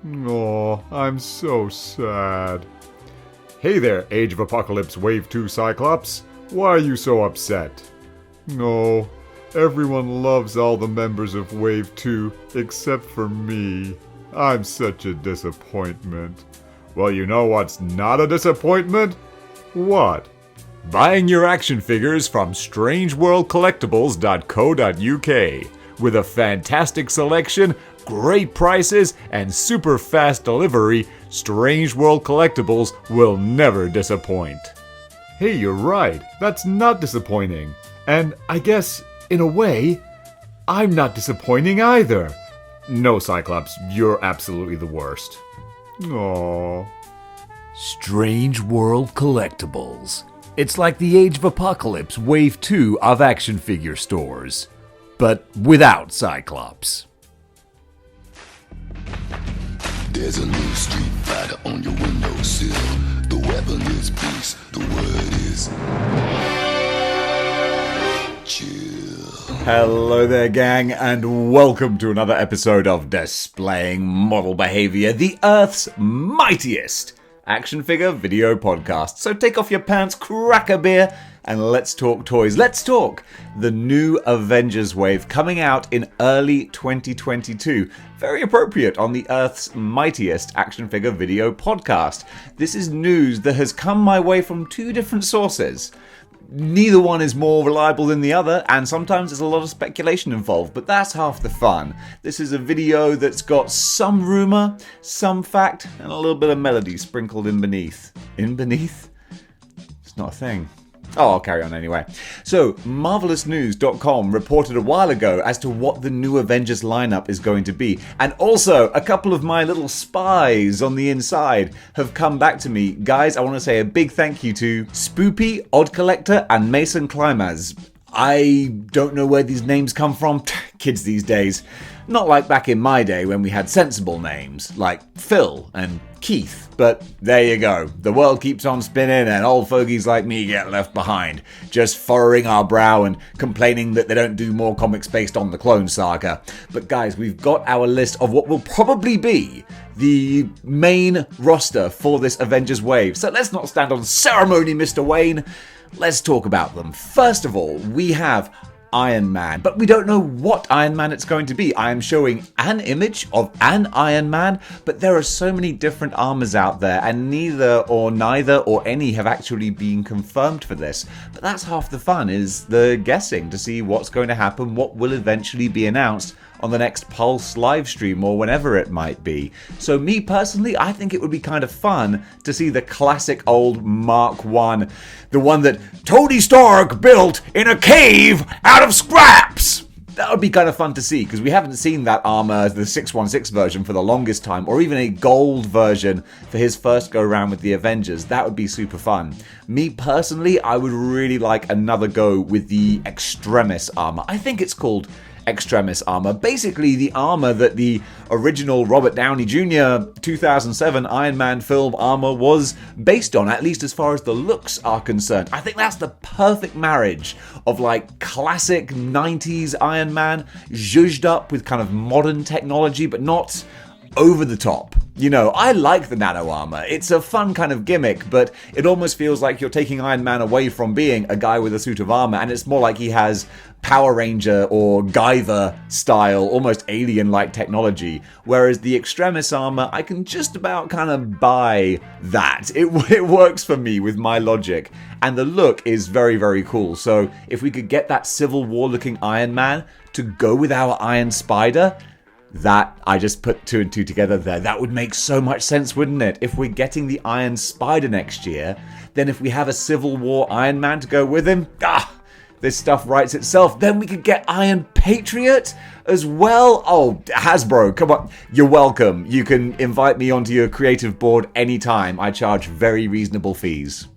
Aw, I'm so sad. Hey there, Age of Apocalypse Wave 2 Cyclops. Why are you so upset? No, everyone loves all the members of Wave 2 except for me. I'm such a disappointment. Well, you know what's not a disappointment? What? Buying your action figures from strangeworldcollectibles.co.uk. With a fantastic selection, great prices, and super fast delivery, Strange World Collectibles will never disappoint. Hey, you're right. That's not disappointing. And I guess, in a way, I'm not disappointing either. No, Cyclops, you're absolutely the worst. Aww. Strange World Collectibles. It's like the Age of Apocalypse Wave 2 of action figure stores. But without Cyclops. There's a new Street Fighter on your windowsill. The weapon is peace, the word is chill. Hello there, gang, and welcome to another episode of Displaying Model Behaviour, the Earth's mightiest action figure video podcast. So take off your pants, crack a beer, and let's talk toys. Let's talk the new Avengers wave coming out in early 2022. Very appropriate on the Earth's mightiest action figure video podcast. This is news that has come my way from two different sources. Neither one is more reliable than the other, and sometimes there's a lot of speculation involved, but that's half the fun. This is a video that's got some rumour, some fact, and a little bit of melody sprinkled in beneath. In beneath? It's not a thing. Oh, I'll carry on anyway. So, MarvelousNews.com reported a while ago as to what the new Avengers lineup is going to be. And also, a couple of my little spies on the inside have come back to me. Guys, I want to say a big thank you to Spoopy, Odd Collector, and Mason Climbers. I don't know where these names come from. Kids these days. Not like back in my day when we had sensible names, like Phil and Keith. But there you go. The world keeps on spinning and old fogies like me get left behind, just furrowing our brow and complaining that they don't do more comics based on the Clone Saga. But guys, we've got our list of what will probably be the main roster for this Avengers wave. So let's not stand on ceremony, Mr. Wayne. Let's talk about them. First of all, we have Iron Man, but we don't know what Iron Man it's going to be. I am showing an image of an Iron Man, but there are so many different armors out there, and neither or any have actually been confirmed for this. But that's half the fun, is the guessing to see what's going to happen, what will eventually be announced on the next Pulse livestream or whenever it might be. So me personally, I think it would be kind of fun to see the classic old Mark 1, the one that Tony Stark built in a cave out of scraps. That would be kind of fun to see, because we haven't seen that armor, the 616 version, for the longest time, or even a gold version for his first go-around with the Avengers. That would be super fun. Me personally, I would really like another go with the Extremis armor. I think it's called Extremis armor. Basically the armor that the original Robert Downey Jr. 2007 Iron Man film armor was based on, at least as far as the looks are concerned. I think that's the perfect marriage of like classic 90s Iron Man zhuzhed up with kind of modern technology, but not over the top. You know, I like the nano armor. It's a fun kind of gimmick, but it almost feels like you're taking Iron Man away from being a guy with a suit of armor, and it's more like he has Power Ranger or Guyver style, almost alien-like technology. Whereas the Extremis armor, I can just about kind of buy that. It works for me with my logic. And the look is very, very cool. So if we could get that Civil War-looking Iron Man to go with our Iron Spider, that, I just put two and two together there. That would make so much sense, wouldn't it? If we're getting the Iron Spider next year, then if we have a Civil War Iron Man to go with him, this stuff writes itself. Then we could get Iron Patriot as well. Oh, Hasbro, come on. You're welcome. You can invite me onto your creative board anytime. I charge very reasonable fees.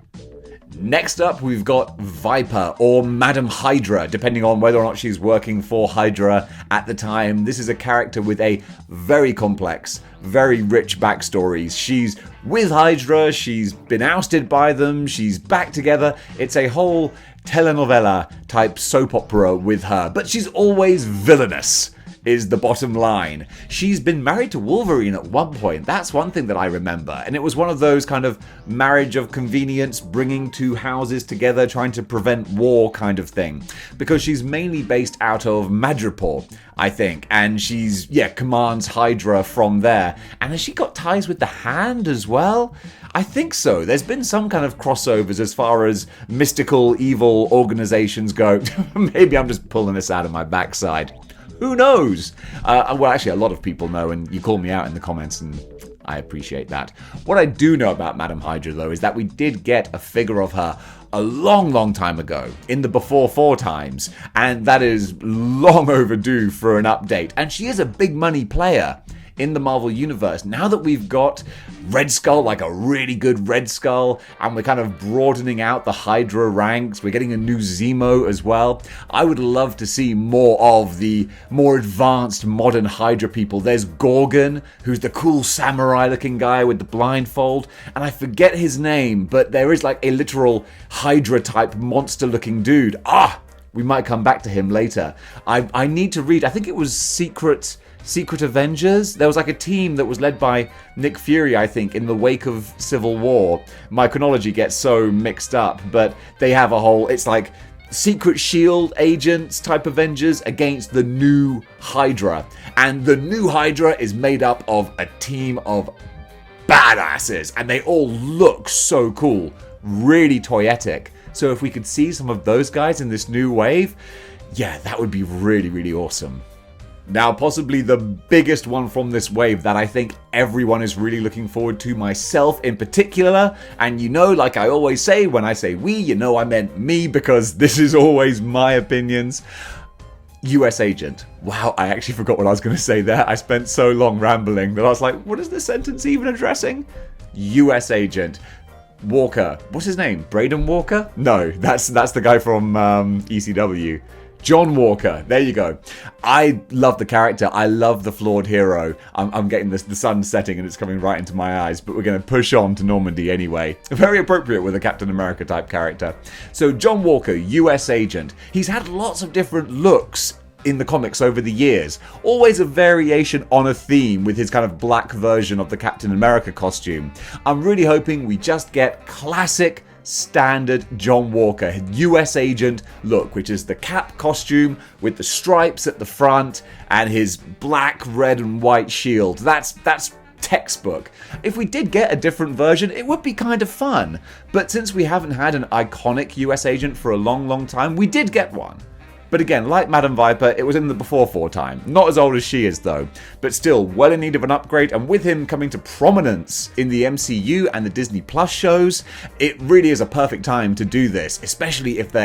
Next up, we've got Viper, or Madam Hydra, depending on whether or not she's working for Hydra at the time. This is a character with a very complex, very rich backstory. She's with Hydra, she's been ousted by them, she's back together. It's a whole telenovela type soap opera with her, but she's always villainous. is the bottom line. She's been married to Wolverine at one point. That's one thing that I remember. And it was one of those kind of marriage of convenience, bringing two houses together, trying to prevent war kind of thing. Because she's mainly based out of Madripoor, I think. And she's, commands Hydra from there. And has she got ties with the Hand as well? I think so. There's been some kind of crossovers as far as mystical, evil organizations go. Maybe I'm just pulling this out of my backside. Who knows? Well, actually, a lot of people know, and you call me out in the comments, and I appreciate that. What I do know about Madam Hydra, though, is that we did get a figure of her a long, long time ago, in the Before 4 times, and that is long overdue for an update. And she is a big money player in the Marvel Universe. Now that we've got Red Skull, like a really good Red Skull, and we're kind of broadening out the Hydra ranks, we're getting a new Zemo as well, I would love to see more of the more advanced modern Hydra people. There's Gorgon, who's the cool samurai-looking guy with the blindfold, and I forget his name, but there is like a literal Hydra-type monster-looking dude. We might come back to him later. I need to read, I think it was Secret Avengers. There was like a team that was led by Nick Fury, I think, in the wake of Civil War. My chronology gets so mixed up, but they have a whole, it's like Secret Shield agents type Avengers against the new Hydra. And the new Hydra is made up of a team of badasses, and they all look so cool, really toyetic. So if we could see some of those guys in this new wave, that would be really, really awesome. Now, possibly the biggest one from this wave that I think everyone is really looking forward to, myself in particular, and like I always say, when I say we, I meant me, because this is always my opinions. US Agent. Wow, I actually forgot what I was going to say there. I spent so long rambling that I was like, what is this sentence even addressing? US Agent. Walker. What's his name? Braden Walker? No, that's the guy from ECW. John Walker. There you go. I love the character. I love the flawed hero. I'm getting the sun setting and it's coming right into my eyes, but we're going to push on to Normandy anyway. Very appropriate with a Captain America type character. So John Walker, US Agent. He's had lots of different looks in the comics over the years. Always a variation on a theme with his kind of black version of the Captain America costume. I'm really hoping we just get classic standard John Walker US Agent look, which is the cap costume with the stripes at the front and his black, red and white shield. That's textbook. If we did get a different version, it would be kind of fun. But since we haven't had an iconic US Agent for a long, long time, we did get one. But again, like Madam Viper, it was in the Before 4 time. Not as old as she is though, but still well in need of an upgrade, and with him coming to prominence in the MCU and the Disney Plus shows, it really is a perfect time to do this, especially if they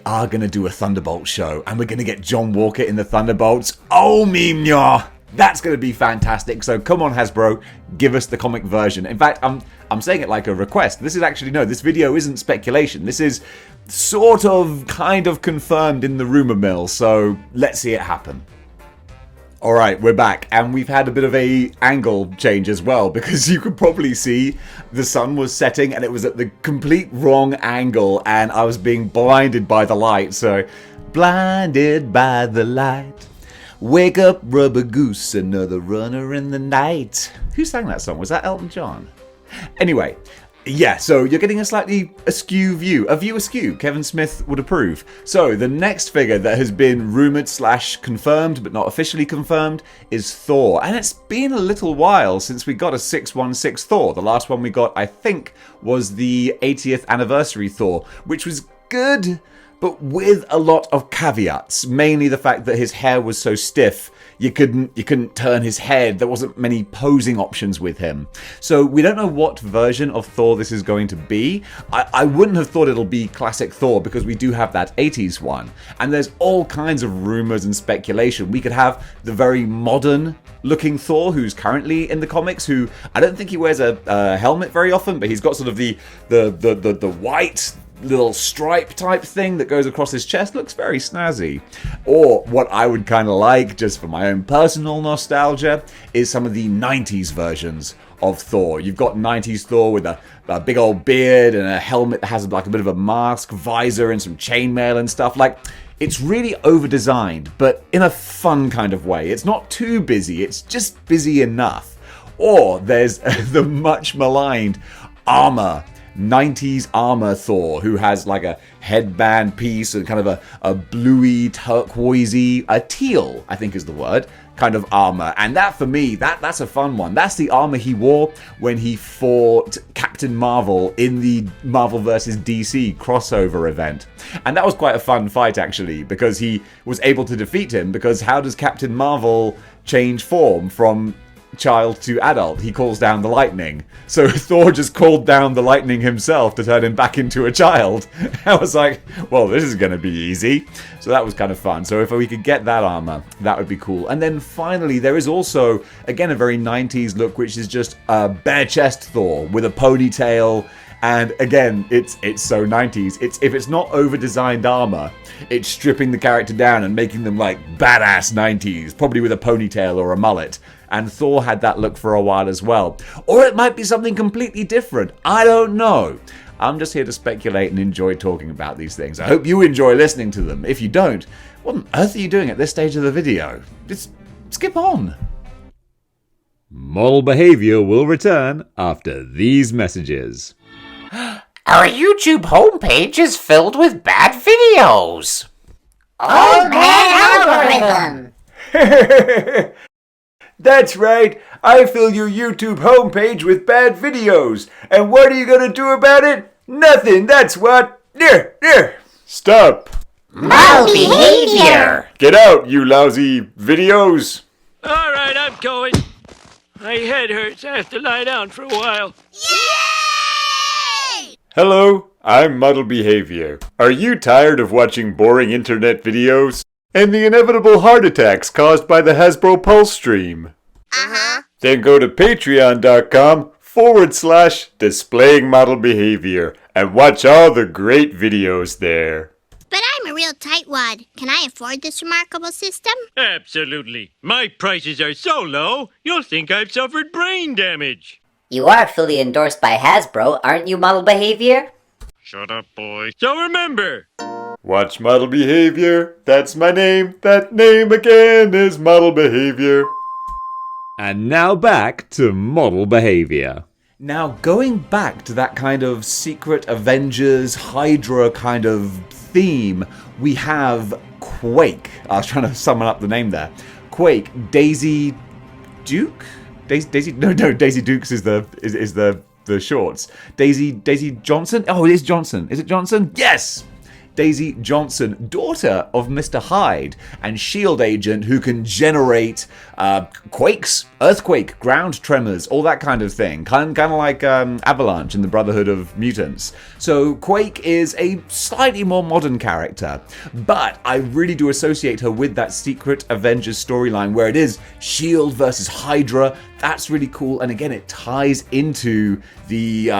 are gonna do a Thunderbolt show, and we're gonna get John Walker in the Thunderbolts. Oh, mignon! That's going to be fantastic. So come on, Hasbro, give us the comic version. In fact, I'm saying it like a request. This is actually, no, this video isn't speculation. This is sort of, kind of confirmed in the rumor mill. So let's see it happen. All right, we're back, and we've had a bit of a angle change as well, because you could probably see the sun was setting and it was at the complete wrong angle, and I was being blinded by the light. So, blinded by the light. Wake up, rubber goose, another runner in the night. Who sang that song? Was that Elton John? Anyway, so you're getting a slightly askew view. A view askew, Kevin Smith would approve. So the next figure that has been rumoured / confirmed, but not officially confirmed, is Thor. And it's been a little while since we got a 616 Thor. The last one we got, I think, was the 80th anniversary Thor, which was good, but with a lot of caveats. Mainly the fact that his hair was so stiff, you couldn't turn his head. There wasn't many posing options with him. So we don't know what version of Thor this is going to be. I wouldn't have thought it'll be classic Thor, because we do have that 80s one. And there's all kinds of rumors and speculation. We could have the very modern looking Thor who's currently in the comics, who I don't think he wears a helmet very often, but he's got sort of the white little stripe type thing that goes across his chest looks very snazzy. Or what I would kind of like, just for my own personal nostalgia, is some of the 90s versions of Thor. You've got 90s Thor with a big old beard and a helmet that has like a bit of a mask, visor, and some chainmail and stuff. Like, it's really over-designed, but in a fun kind of way. It's not too busy, it's just busy enough. Or there's the much maligned armor, 90s armor Thor, who has like a headband piece and kind of a bluey, turquoisey, a teal, I think is the word, kind of armor. And that, for me, that's a fun one. That's the armor he wore when he fought Captain Marvel in the Marvel vs. DC crossover event. And that was quite a fun fight, actually, because he was able to defeat him, because how does Captain Marvel change form from child to adult? He calls down the lightning. So Thor just called down the lightning himself to turn him back into a child. I was like, well, this is going to be easy. So that was kind of fun. So if we could get that armor, that would be cool. And then finally, there is also, again, a very 90s look, which is just a bare chest Thor with a ponytail. And again, it's so 90s. If it's not over-designed armor, it's stripping the character down and making them like badass 90s, probably with a ponytail or a mullet. And Thor had that look for a while as well. Or it might be something completely different. I don't know. I'm just here to speculate and enjoy talking about these things. I hope you enjoy listening to them. If you don't, what on earth are you doing at this stage of the video? Just skip on. Model Behaviour will return after these messages. Our YouTube homepage is filled with bad videos. Old man algorithm. That's right, I fill your YouTube homepage with bad videos. And what are you gonna do about it? Nothing, that's what. Stop. Model behavior. Get out, you lousy videos. Alright, I'm going. My head hurts. I have to lie down for a while. Yay! Hello, I'm Model Behavior. Are you tired of watching boring internet videos? And the inevitable heart attacks caused by the Hasbro Pulse stream? Uh-huh. Then go to patreon.com/displaying model behavior and watch all the great videos there. But I'm a real tightwad. Can I afford this remarkable system? Absolutely. My prices are so low, you'll think I've suffered brain damage. You are fully endorsed by Hasbro, aren't you, Model Behavior? Shut up, boy. So remember, Watch Model Behavior. That's my name. That name again is Model Behavior. And now back to Model Behaviour. Now, going back to that kind of secret Avengers, Hydra kind of theme, we have Quake. I was trying to summon up the name there. Quake, Daisy Duke? Daisy Dukes is the shorts. Daisy Johnson? Oh, it is Johnson. Is it Johnson? Yes! Daisy Johnson, daughter of Mr. Hyde, and S.H.I.E.L.D. agent who can generate quakes, earthquake, ground tremors, all that kind of thing. Kind of like Avalanche in the Brotherhood of Mutants. So Quake is a slightly more modern character, but I really do associate her with that secret Avengers storyline where it is S.H.I.E.L.D. versus Hydra. That's really cool, and again, it ties into the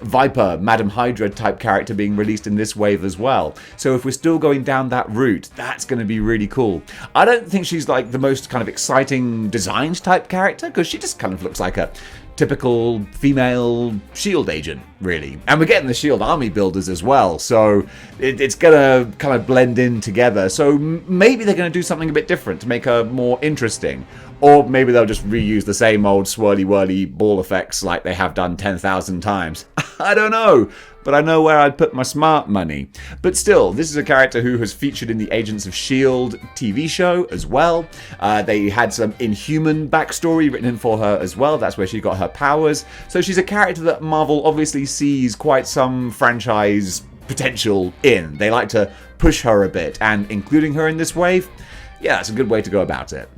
Viper, Madam Hydra type character being released in this wave as well. So if we're still going down that route, that's going to be really cool. I don't think she's like the most kind of exciting designed type character, because she just kind of looks like a typical female S.H.I.E.L.D. agent, really. And we're getting the S.H.I.E.L.D. army builders as well, so it's going to kind of blend in together. So maybe they're going to do something a bit different to make her more interesting. Or maybe they'll just reuse the same old swirly-whirly ball effects like they have done 10,000 times. I don't know, but I know where I'd put my smart money. But still, this is a character who has featured in the Agents of S.H.I.E.L.D. TV show as well. They had some Inhuman backstory written in for her as well. That's where she got her powers. So she's a character that Marvel obviously sees quite some franchise potential in. They like to push her a bit, and including her in this wave, yeah, that's a good way to go about it.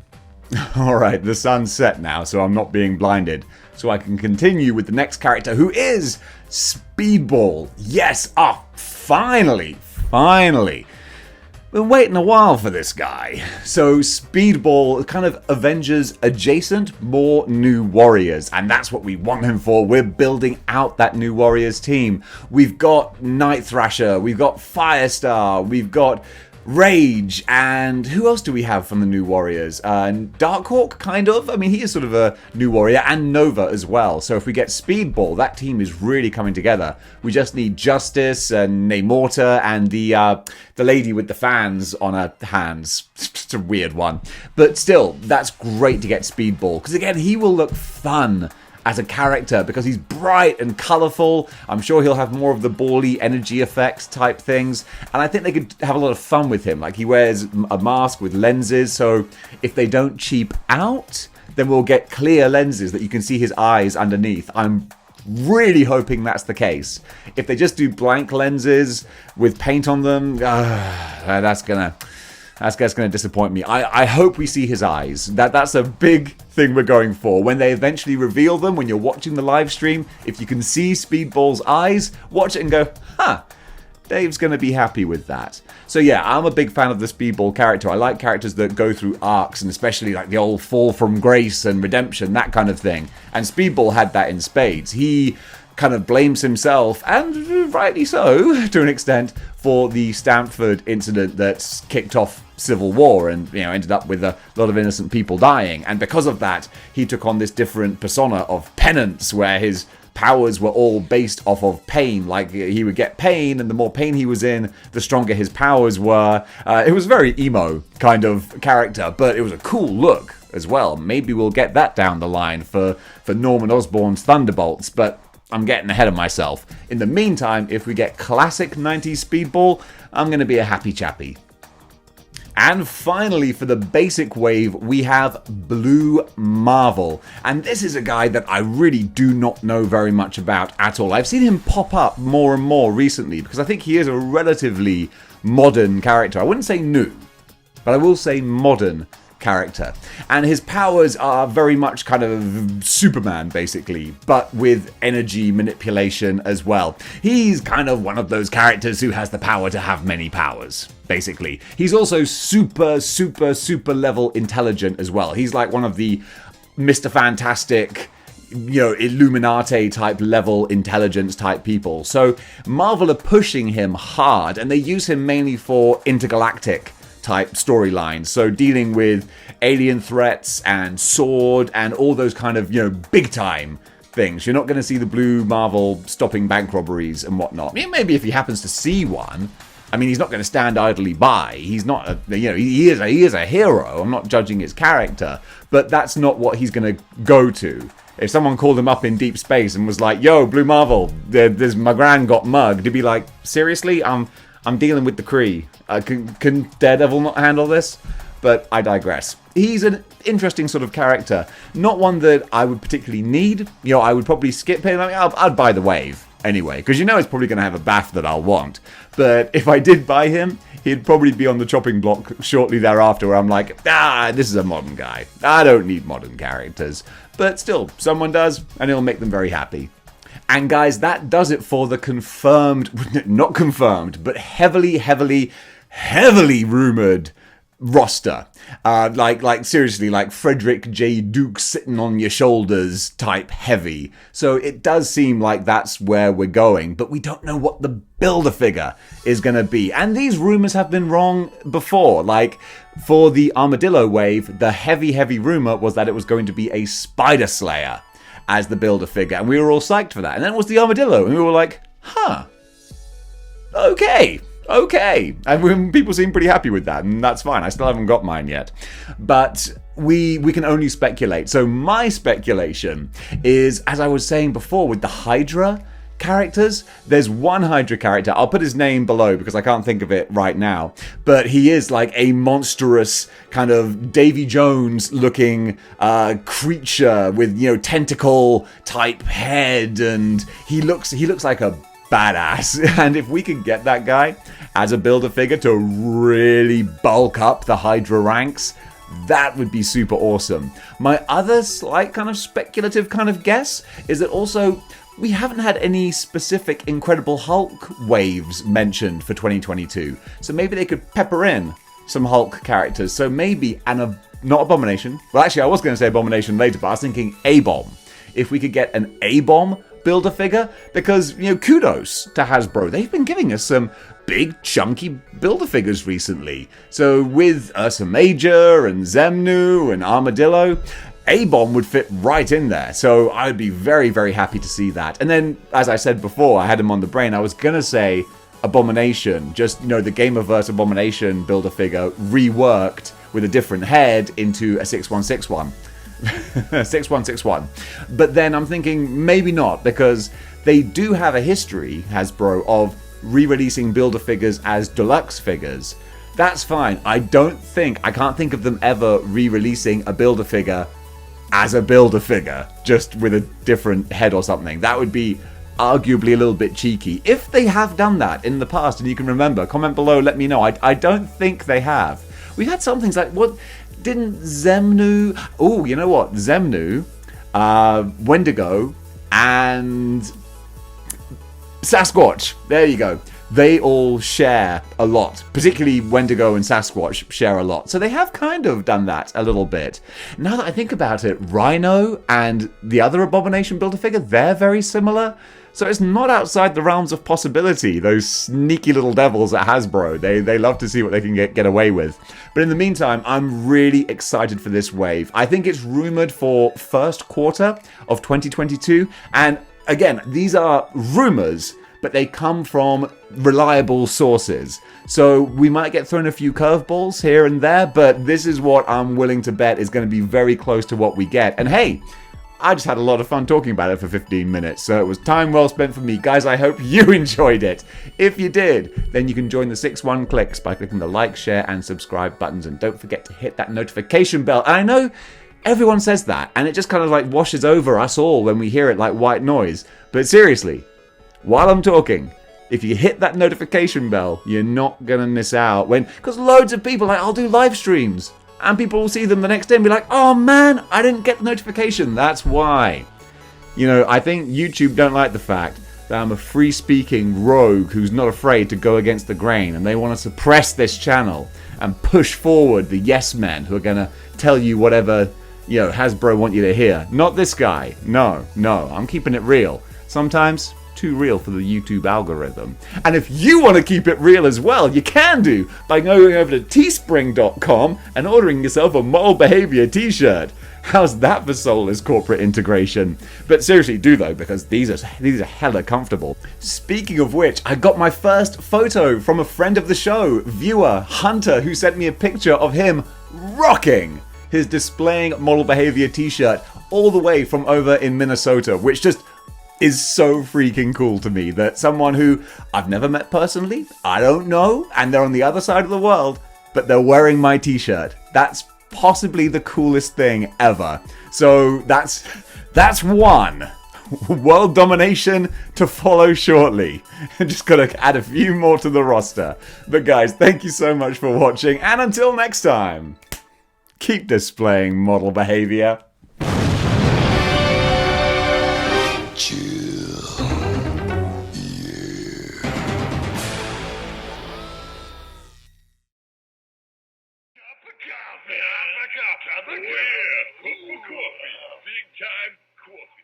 Alright, the sun's set now, so I'm not being blinded. So I can continue with the next character, who is Speedball. Yes, finally. Been waiting a while for this guy. So Speedball, kind of Avengers adjacent, more new warriors. And that's what we want him for. We're building out that new warriors team. We've got Night Thrasher, we've got Firestar, we've got Rage, and who else do we have from the New Warriors? Darkhawk, kind of. I mean, he is sort of a new warrior, and Nova as well. So if we get Speedball, that team is really coming together. We just need Justice and Namorta and the lady with the fans on her hands. It's a weird one. But still, that's great to get Speedball, because again, he will look fun as a character because he's bright and colourful. I'm sure he'll have more of the bally energy effects type things, and I think they could have a lot of fun with him. Like, he wears a mask with lenses, so if they don't cheap out, then we'll get clear lenses that you can see his eyes underneath. I'm really hoping that's the case. If they just do blank lenses with paint on them, that's gonna disappoint me. I hope we see his eyes. That's a big thing we're going for. When they eventually reveal them, when you're watching the live stream, if you can see Speedball's eyes, watch it and go, Dave's going to be happy with that. So yeah, I'm a big fan of the Speedball character. I like characters that go through arcs, and especially like the old fall from grace and redemption, that kind of thing. And Speedball had that in spades. He kind of blames himself, and rightly so, to an extent, for the Stamford incident that kicked off Civil War and, you know, ended up with a lot of innocent people dying. And because of that, he took on this different persona of penance, where his powers were all based off of pain. Like, he would get pain, and the more pain he was in, the stronger his powers were. It was a very emo kind of character, but it was a cool look as well. Maybe we'll get that down the line for Norman Osborn's Thunderbolts, but I'm getting ahead of myself. In the meantime, if we get classic 90s Speedball, I'm going to be a happy chappy. And finally, for the basic wave, we have Blue Marvel. And this is a guy that I really do not know very much about at all. I've seen him pop up more and more recently, because I think he is a relatively modern character. I wouldn't say new, but I will say modern character. And his powers are very much kind of Superman, basically, but with energy manipulation as well. He's kind of one of those characters who has the power to have many powers, basically. He's also super level intelligent as well. He's like one of the Mr. Fantastic, you know, Illuminati type level intelligence type people. So Marvel are pushing him hard, and they use him mainly for intergalactic type storylines, so dealing with alien threats and sword and all those kind of, you know, big time things. You're not going to see the Blue Marvel stopping bank robberies and whatnot. I mean, maybe if he happens to see one, I mean, he's not going to stand idly by. He's not a, you know, he is a hero. I'm not judging his character, but that's not what he's going to go to. If someone called him up in deep space and was like, "Yo, Blue Marvel, there's my gran got mugged," he'd be like, "Seriously? I'm dealing with the Kree. Can Daredevil not handle this?" But I digress. He's an interesting sort of character. Not one that I would particularly need. You know, I would probably skip him. I mean, I'd buy the wave anyway, because you know it's probably going to have a bath that I'll want. But if I did buy him, he'd probably be on the chopping block shortly thereafter, where I'm like, this is a modern guy. I don't need modern characters. But still, someone does, and it'll make them very happy. And guys, that does it for the confirmed, not confirmed, but heavily rumoured roster. Like seriously, like Frederick J. Duke sitting on your shoulders type heavy. So it does seem like that's where we're going, but we don't know what the Build-A-Figure is going to be. And these rumours have been wrong before. Like, for the Armadillo wave, the heavy rumour was that it was going to be a Spider Slayer as the Build-A-Figure, and we were all psyched for that. And then it was the Armadillo, and we were like, okay. And people seem pretty happy with that, and that's fine. I still haven't got mine yet. But we can only speculate. So my speculation is, as I was saying before, with the Hydra characters, there's one Hydra character. I'll put his name below because I can't think of it right now. But he is like a monstrous kind of Davy Jones looking creature with, you know, tentacle type head, and he looks like a badass. And if we could get that guy as a Build-A-Figure to really bulk up the Hydra ranks, that would be super awesome. My other slight kind of speculative kind of guess is that also we haven't had any specific Incredible Hulk waves mentioned for 2022. So maybe they could pepper in some Hulk characters. So maybe, not Abomination. Well, actually, I was going to say Abomination later, but I was thinking A-Bomb. If we could get an A-Bomb Build-A-Figure, because, kudos to Hasbro. They've been giving us some big, chunky Build-A-Figures recently. So with Ursa Major and Zemnu and Armadillo, A-Bomb would fit right in there. So I would be very, very happy to see that. And then, as I said before, I had him on the brain, I was going to say Abomination. Just, the Gamerverse Abomination Build-A-Figure reworked with a different head into a 6161. 6161. But then I'm thinking maybe not, because they do have a history, Hasbro, of re-releasing Build-A-Figures as deluxe figures. That's fine. I can't think of them ever re-releasing a Build-A-Figure as a Build-A-Figure, just with a different head or something. That would be arguably a little bit cheeky. If they have done that in the past and you can remember, comment below, let me know. I don't think they have. We had some things like, what didn't Zemnu... Oh, you know what? Zemnu, Wendigo, and Sasquatch. There you go. They all share a lot. Particularly Wendigo and Sasquatch share a lot. So they have kind of done that a little bit. Now that I think about it, Rhino and the other Abomination Build-A-Figure, they're very similar. So it's not outside the realms of possibility, those sneaky little devils at Hasbro. They love to see what they can get away with. But in the meantime, I'm really excited for this wave. I think it's rumored for first quarter of 2022. And again, these are rumors, but they come from reliable sources. So we might get thrown a few curveballs here and there, but this is what I'm willing to bet is going to be very close to what we get. And hey, I just had a lot of fun talking about it for 15 minutes, so it was time well spent for me. Guys, I hope you enjoyed it. If you did, then you can join the 6-1 Clicks by clicking the like, share, and subscribe buttons, and don't forget to hit that notification bell. And I know everyone says that, and it just kind of like washes over us all when we hear it like white noise. But seriously, while I'm talking, if you hit that notification bell, you're not going to miss out. Because loads of people, I'll do live streams, and people will see them the next day and be like, oh man, I didn't get the notification. That's why. I think YouTube don't like the fact that I'm a free-speaking rogue who's not afraid to go against the grain, and they want to suppress this channel and push forward the yes men who are going to tell you whatever, Hasbro want you to hear. Not this guy. No, I'm keeping it real. Sometimes too real for the YouTube algorithm. And if you want to keep it real as well, you can do by going over to teespring.com and ordering yourself a Moral Behaviour t-shirt. How's that for soulless corporate integration? But seriously, do though, because these are hella comfortable. Speaking of which, I got my first photo from a friend of the show, viewer Hunter, who sent me a picture of him rocking his Displaying Model Behaviour t-shirt all the way from over in Minnesota, which just is so freaking cool to me that someone who I've never met personally, I don't know, and they're on the other side of the world, but they're wearing my t-shirt. That's possibly the coolest thing ever. So that's one. World domination to follow shortly. Just gotta add a few more to the roster. But guys, thank you so much for watching, and until next time, keep displaying model behavior. Chill. Yeah. Cup of coffee. Big time coffee.